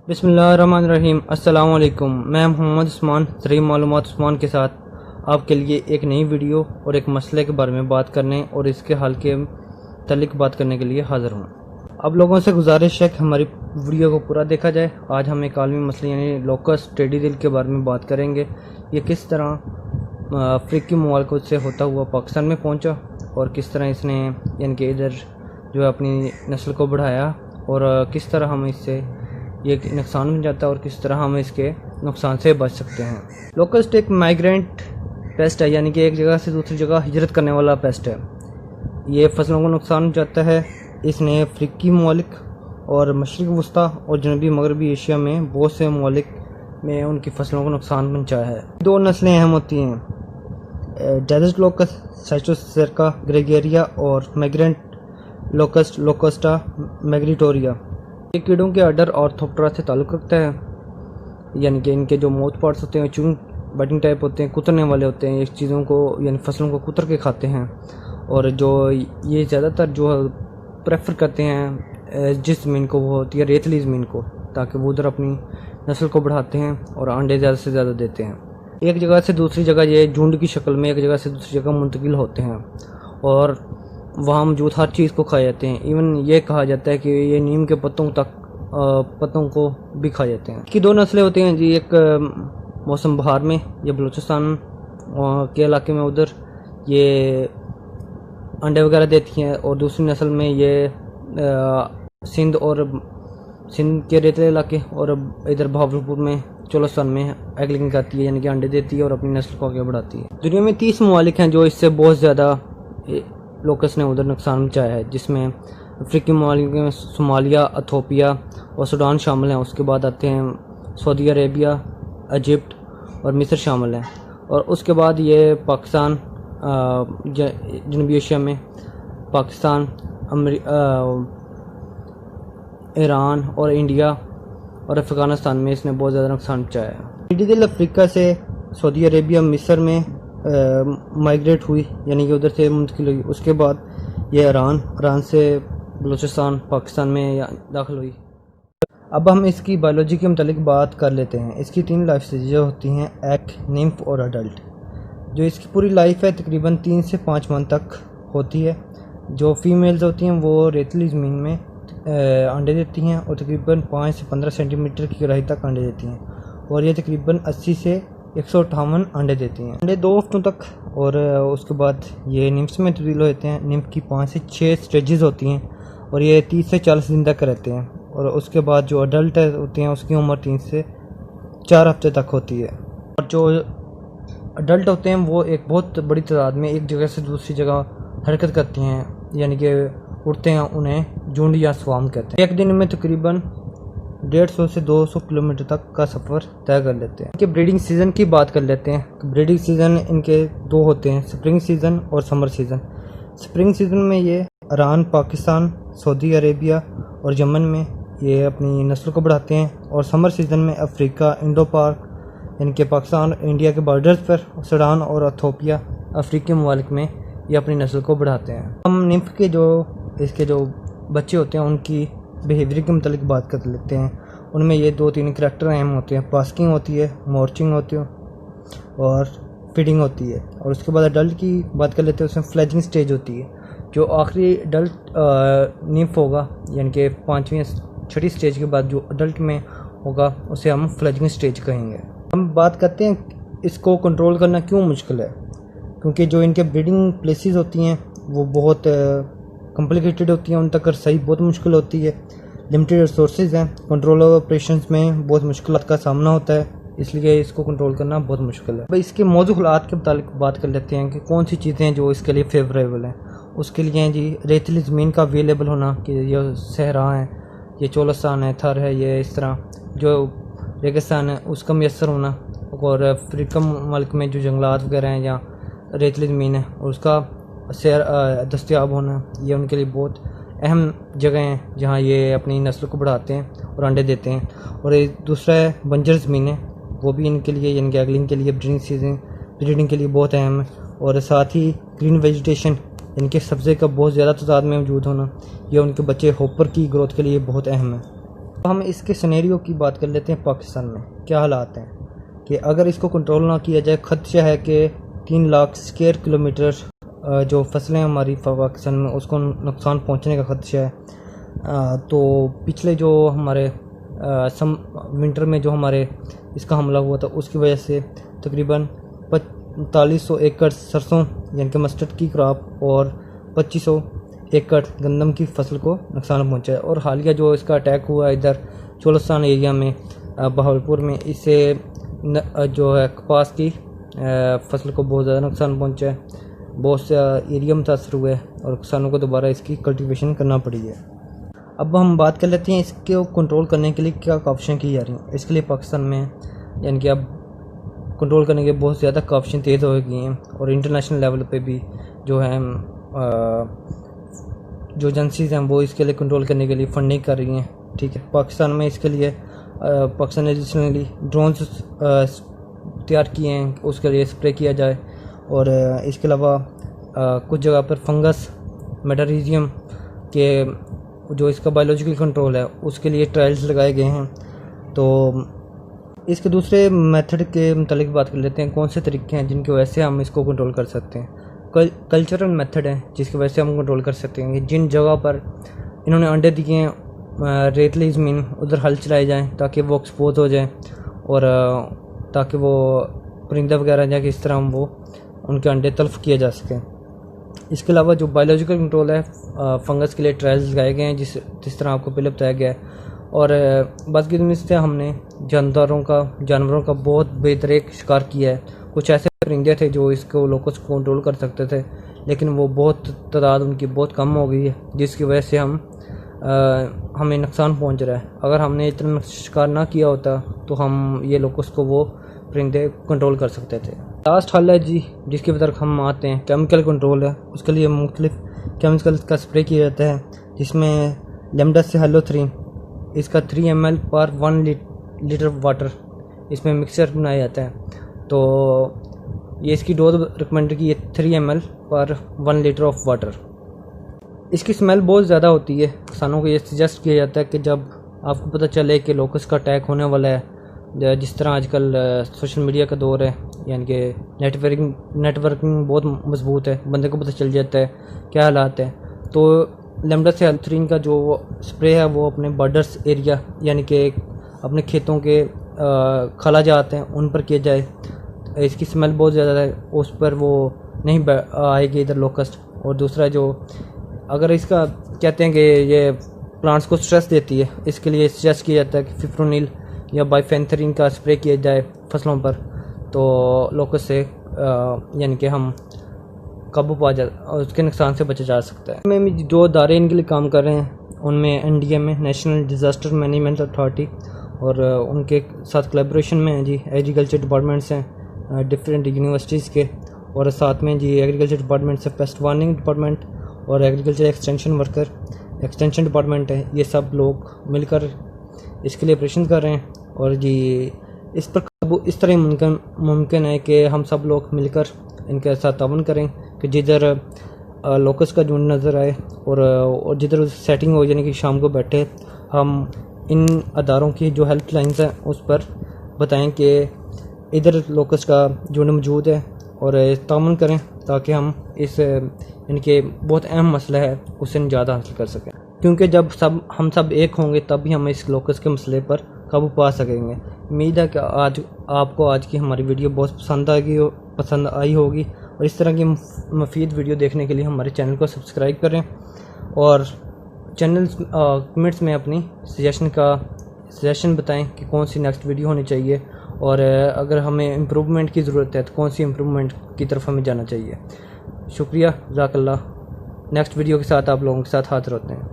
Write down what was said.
बिस्मिल्लाहिर्रहमानिर्रहीम। अस्सलाम वालेकुम। मैं मोहम्मद उस्मान ज़रीब मालूमात उस्मान के साथ आपके लिए एक नई वीडियो और एक मसले के बारे में बात करने और इसके हल के तल्लिक बात करने के लिए हाज़िर हूँ। अब लोगों से गुजारिश है कि हमारी वीडियो को पूरा देखा जाए। आज हम एक आलमी मसले यानी लोकस्ट टेडी दिल के बारे में बात करेंगे। ये किस तरह अफ्रीकी ममालिक से होता हुआ पाकिस्तान में पहुँचा और किस तरह इसने यानी कि इधर जो है अपनी नस्ल को बढ़ाया और किस तरह हम इससे ये नुकसान बन जाता है और किस तरह हम इसके नुकसान से बच सकते हैं। लोकस्ट एक माइग्रेंट पेस्ट है, यानी कि एक जगह से दूसरी जगह हिजरत करने वाला पेस्ट है। ये फसलों को नुकसान पहुंचाता है। इसने अफ्रीकी ममालिक और मशरिक़ वस्ता और जनूबी मगरबी एशिया में बहुत से ममालिक में उनकी फसलों को नुकसान पहुंचाया है। दो नस्लें अहम होती हैं, डेजर्ट लोकस्ट साइटोसर्का ग्रेगेरिया और माइग्रेंट लोकस्ट लोकस्टा मैग्रिटोरिया। ये कीड़ों के अडर और थोप्टरा से ताल्लुक़ रखता है, यानी कि इनके जो माउथ पार्ट्स होते हैं चून बटिंग टाइप होते हैं, कुतरने वाले होते हैं। ये चीज़ों को यानी फसलों को कुतर के खाते हैं और जो ये ज़्यादातर जो प्रेफर करते हैं जिस ज़मीन को वो होती है रेतली ज़मीन को, ताकि वो उधर अपनी नस्ल को बढ़ाते हैं और अंडे ज़्यादा से ज़्यादा देते हैं। एक जगह से दूसरी जगह ये झुंड की शक्ल में एक जगह से दूसरी जगह मुंतकिल होते हैं और वहाँ मौजूद हर चीज़ को खाए जाते हैं। इवन ये कहा जाता है कि ये नीम के पत्तों को भी खाए जाते हैं। इसकी दो नस्लें होती हैं जी, एक मौसम बहार में ये बलूचिस्तान के इलाके में उधर ये अंडे वगैरह देती हैं और दूसरी नस्ल में ये सिंध के रेतले इलाके और इधर बहावलपुर में चोलस्तान में एगलिंग करती है, यानी कि अंडे देती है और अपनी नस्ल को आगे बढ़ाती है। दुनिया में 30 ममालिक हैं जो इससे बहुत ज़्यादा लोकस ने उधर नुकसान पहुंचाया है, जिसमें अफ्रीकी ममालिक में सोमालिया, इथियोपिया और सूडान शामिल हैं। उसके बाद आते हैं सऊदी अरेबिया, इजिप्ट और मिस्र शामिल हैं। और उसके बाद ये पाकिस्तान, जनूबी एशिया में पाकिस्तान, ईरान और इंडिया और अफ़गानिस्तान में इसने बहुत ज़्यादा नुकसान पहुंचाया है। टेडी दिल अफ्रीका से सऊदी अरेबिया, मिस्र में माइग्रेट हुई, यानी कि उधर से मुंतकिल हुई। उसके बाद ये ईरान से बलूचिस्तान पाकिस्तान में दाखिल हुई। अब हम इसकी बायोलॉजी के मुतालिक बात कर लेते हैं। इसकी 3 लाइफ स्टेजेस होती हैं, एग, निम्फ और अडल्ट। जो इसकी पूरी लाइफ है तकरीबन 3 से 5 मंथ तक होती है। जो फीमेल्स होती हैं वो रेतली ज़मीन में अंडे देती हैं और तकरीबन 5 से 15 सेंटीमीटर की गहराई तक अंडे देती हैं और ये तकरीबन 80 से 158 अंडे देती हैं। अंडे 2 हफ्तों तक और उसके बाद ये निम्फ्स में तब्दील होते हैं। निम्फ की 5 से 6 स्टेजेस होती हैं और ये 30 से 40 दिन तक रहते हैं। और उसके बाद जो अडल्ट होते हैं उसकी उम्र 3 से 4 हफ्ते तक होती है। और जो अडल्ट होते हैं वो एक बहुत बड़ी तादाद में एक जगह से दूसरी जगह हरकत करते हैं, यानी कि उड़ते हैं। उन्हें झुंड या स्वाम कहते हैं। एक दिन में तकरीबन 150 से 200 किलोमीटर तक का सफ़र तय कर लेते हैं। इनके ब्रीडिंग सीज़न की बात कर लेते हैं। ब्रीडिंग सीज़न इनके 2 होते हैं, स्प्रिंग सीज़न और समर सीज़न। स्प्रिंग सीज़न में ये ईरान, पाकिस्तान, सऊदी अरेबिया और यमन में ये अपनी नस्ल को बढ़ाते हैं और समर सीज़न में अफ्रीका, इंडो पाक यानी कि पाकिस्तान, इंडिया के बॉर्डर्स पर, सूडान और इथियोपिया अफ्रीकी ममालिक में ये अपनी नस्ल को बढ़ाते हैं। हम निम्फ के इसके जो बच्चे होते हैं उनकी बिहेवियर के मुतालिक बात कर लेते हैं। उनमें ये 2-3 करैक्टर अहम होते हैं, पास्किंग होती है, मॉर्चिंग होती है और फीडिंग होती है। और उसके बाद अडल्ट की बात कर लेते हैं, उसमें फ्लेजिंग स्टेज होती है। जो आखिरी अडल्ट निम्फ होगा, यानी कि 5वीं 6ठी स्टेज के बाद जो अडल्ट में होगा उसे हम फ्लेजिंग स्टेज कहेंगे। हम बात करते हैं इसको कंट्रोल करना क्यों मुश्किल है, क्योंकि जो इनके ब्रीडिंग प्लेसेस होती हैं वो बहुत कॉम्प्लिकेटेड होती हैं, उन तक रसाई बहुत मुश्किल होती है। लिमिटेड रिसोर्सेज हैं, कंट्रोल ऑपरेशंस में बहुत मुश्किलात का सामना होता है, इसलिए इसको कंट्रोल करना बहुत मुश्किल है। भाई इसके मौजूदात के मुताबिक बात कर लेते हैं कि कौन सी चीज़ें हैं जो इसके लिए फेवरेबल हैं। उसके लिए जी रेतली ज़मीन का अवेलेबल होना, कि ये सहरा है, ये चोलस्तान है, थर है, ये इस तरह जो रेगिस्तान है उसका मैसर होना, और अफ्रीका मुल्क में जो जंगलात वगैरह हैं या रेतली ज़मीन है उसका दस्तयाब होना, ये उनके लिए बहुत अहम जगह हैं जहाँ ये अपनी नस्ल को बढ़ाते हैं और अंडे देते हैं। और दूसरा है बंजर ज़मीन है, वो भी इनके लिए यानी एगलिंग के लिए ब्रीडिंग के लिए बहुत अहम है। और साथ ही ग्रीन वेजिटेशन इनके सब्ज़े का बहुत ज़्यादा तादाद में मौजूद होना, यह उनके बच्चे होपर की ग्रोथ के लिए बहुत अहम है। तो हम इसके सिनेरियो की बात कर लेते हैं। पाकिस्तान में क्या हालात हैं कि अगर इसको कंट्रोल ना किया जाए, खदशा है कि 3 लाख स्क्वायर किलोमीटर जो फसलें हमारी पाकिस्तान में उसको नुकसान पहुंचने का खदशा है। तो पिछले जो हमारे विंटर में जो हमारे इसका हमला हुआ था उसकी वजह से तकरीबन 4500 एकड़ सरसों यानी कि मस्टर्ड की क्रॉप और 2500 एकड़ गंदम की फसल को नुकसान पहुंचा है। और हालिया जो इसका अटैक हुआ इधर चोलस्तान एरिया में बहावलपुर में, इससे जो है कपास की फसल को बहुत ज़्यादा नुकसान पहुंचा है, बहुत से एरिया मुतासर हुए और किसानों को दोबारा इसकी कल्टीवेशन करना पड़ी है। अब हम बात कर लेते हैं इसको कंट्रोल करने के लिए क्या काविशें की जा रही हैं। इसके लिए पाकिस्तान में यानी कि अब कंट्रोल करने के बहुत ज़्यादा काविशें तेज़ हो गई हैं और इंटरनेशनल लेवल पे भी जो है जो एजेंसीज़ हैं वो इसके लिए कंट्रोल करने के लिए फंडिंग कर रही हैं। ठीक है, पाकिस्तान में इसके लिए पाकिस्तान एडिशनली ड्रोन्स तैयार किए हैं, उसके लिए स्प्रे किया जाए। और इसके अलावा कुछ जगह पर फंगस मेटारीजियम के जो इसका बायोलॉजिकल कंट्रोल है उसके लिए ट्रायल्स लगाए गए हैं। तो इसके दूसरे मेथड के मतलब बात कर लेते हैं, कौन से तरीके हैं जिनकी वजह से हम इसको कंट्रोल कर सकते हैं। कल्चरल मेथड है जिसकी वजह से हम कंट्रोल कर सकते हैं। जिन जगह पर इन्होंने अंडे दिए हैं रेतली ज़मीन, उधर हल चलाए जाएँ ताकि वो एक्सपोज हो जाए और ताकि वो परिंदा वगैरह जाके इस तरह वो उनके अंडे तल्फ किए जा सकें। इसके अलावा जो बायोलॉजिकल कंट्रोल है, फंगस के लिए ट्रायल्स लगाए गए हैं जिस तरह आपको पहले बताया गया है। और बस की दुनिया से हमने जानवरों का बहुत बेतरीक शिकार किया है। कुछ ऐसे परिंदे थे जो इसको लोकस को कंट्रोल कर सकते थे, लेकिन वो बहुत तादाद उनकी बहुत कम हो गई है, जिसकी वजह से हमें नुकसान पहुंच रहा है। अगर हमने इतना शिकार ना किया होता तो हम ये लोकस को वो परिंदे कंट्रोल कर सकते थे। लास्ट हल है जी जिसकी तरफ हम आते हैं, केमिकल कंट्रोल है। उसके लिए मुख्तलिफ केमिकल का स्प्रे किया जाता है, जिसमें लेमडासिलोथ्रीन इसका 3 ml पर 1 लीटर वाटर इसमें मिक्सचर बनाया जाता है। तो ये इसकी डोज रिकमेंड की है 3 ml पर 1 लीटर ऑफ वाटर। इसकी स्मेल बहुत ज़्यादा होती है। किसानों को ये सजेस्ट किया जाता है कि जब आपको पता चले कि लोकस का अटैक होने वाला है, जिस तरह आजकल सोशल मीडिया का दौर है, यानी कि नेटवर्किंग बहुत मजबूत है, बंदे को पता चल जाता है क्या हालात है। तो लेमडासिलोथ्रीन का जो स्प्रे है वो अपने बॉर्डर्स एरिया यानी कि अपने खेतों के खला जाते हैं उन पर किया जाए। इसकी स्मेल बहुत ज़्यादा है, उस पर वो नहीं आएगी इधर लोकस्ट। और दूसरा जो अगर इसका कहते हैं कि ये प्लांट्स को स्ट्रेस देती है, इसके लिए सजेस्ट किया जाता है कि फिप्रोनिल या बाइफेंथरीन का स्प्रे किया जाए फसलों पर, तो लोकस से यानी कि हम काबू पा जा और उसके नुकसान से बचा जा सकता है। में जो अदारे इनके लिए काम कर रहे हैं उनमें NDMA national disaster management authority और उनके साथ कोलैबोरेशन में है जी एग्रीकल्चर डिपार्टमेंट्स हैं डिफरेंट यूनिवर्सिटीज़ के, और साथ में जी एग्रीकल्चर डिपार्टमेंट से पेस्ट वार्निंग डिपार्टमेंट और एग्रीकल्चर एक्सटेंशन डिपार्टमेंट है। ये सब लोग मिलकर इसके लिए ऑपरेशन कर रहे हैं। और जी इस पर काबू इस तरह मुमकिन है कि हम सब लोग मिलकर इनके साथ ताउन करें कि जिधर लोकस का झुंड नज़र आए और जिधर सेटिंग हो, यानी कि शाम को बैठे हम इन अदारों की जो हेल्प लाइन्स हैं उस पर बताएं कि इधर लोकस का झुंड मौजूद है और ताउन करें ताकि हम इस इनके बहुत अहम मसला है उससे निजात हासिल कर सकें। क्योंकि जब हम सब एक होंगे तभी हम इस लोकस के मसले पर काबू पा सकेंगे। उम्मीद है कि आपको आज की हमारी वीडियो बहुत पसंद आई होगी और इस तरह की मुफीद वीडियो देखने के लिए हमारे चैनल को सब्सक्राइब करें और चैनल कमेंट्स में अपनी सजेशन बताएं कि कौन सी नेक्स्ट वीडियो होनी चाहिए और अगर हमें इम्प्रूवमेंट की ज़रूरत है तो कौन सी इम्प्रूवमेंट की तरफ हमें जाना चाहिए। शुक्रिया, जज़ाकल्लाह। नेक्स्ट वीडियो के साथ आप लोगों के साथ हाज़िर होते हैं।